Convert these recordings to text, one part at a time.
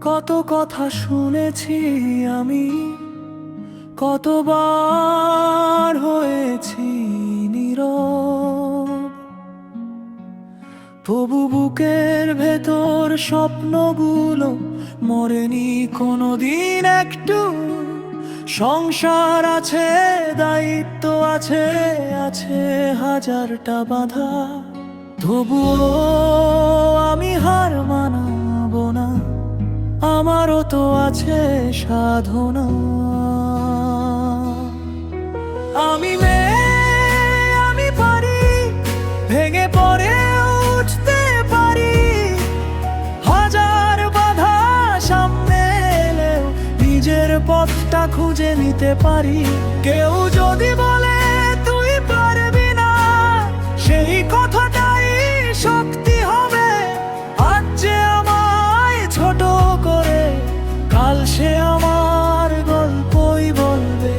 কত কথা শুনেছি আমি, কতবার হয়েছি নীরব, তবু বুকের ভেতর স্বপ্নগুলো মরেনি কোনোদিন একটু। সংসার আছে, দায়িত্ব আছে, আছে হাজারটা বাধা, তবুও আমি হার মানাবো না, আমারও তো আছে সাধনা। আমি মেয়ে, আমি পারি, ভেঙে পড়ে উঠতে পারি, হাজার বাধা সামনে এলেও নিজের পথটা খুঁজে নিতে পারি। কেউ যদি বলে তুই পারবি না, সেই কথাটাই শক্তি হবে। আজ যে আমায় ছোট করে, কাল সে আমার গল্পই বলবে।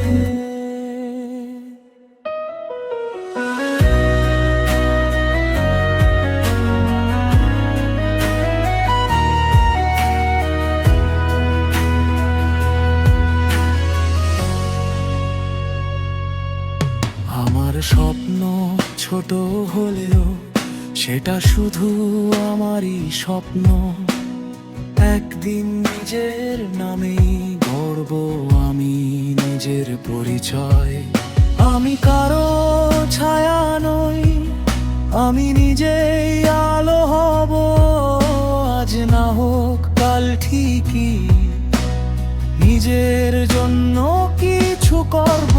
আমার স্বপ্ন ছোট হলেও সেটা শুধু আমারই স্বপ্ন। একদিন নিজের নামেই গড়ব আমি নিজের পরিচয়। আমি কারো ছায়া নই, আমি নিজেই আলো হব। আজ না হোক কাল ঠিকই নিজের জন্য কিছু করব।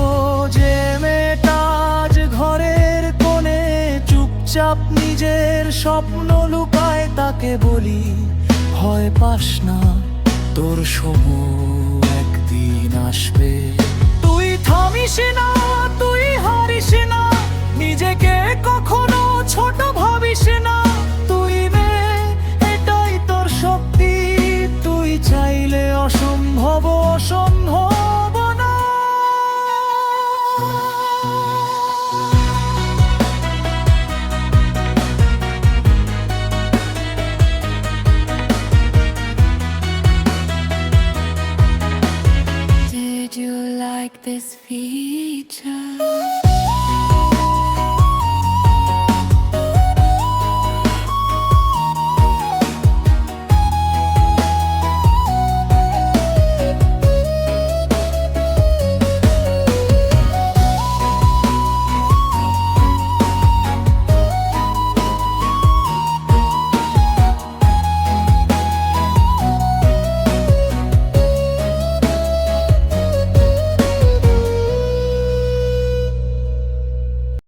যে মেয়েটা আজ ঘরের কোণে চুপচাপ নিজের স্বপ্ন লুকায়, তাকে বলি ভয় পাস না, তোর সময় একদিন আসবে। তুই থামিস না, তুই হারিস না, নিজেকে কখনো ছোট ভাবিস না। তুই মেয়ে, এটাই তোর শক্তি, তুই চাইলে অসম্ভব অসম্ভব না। Did you like this feature?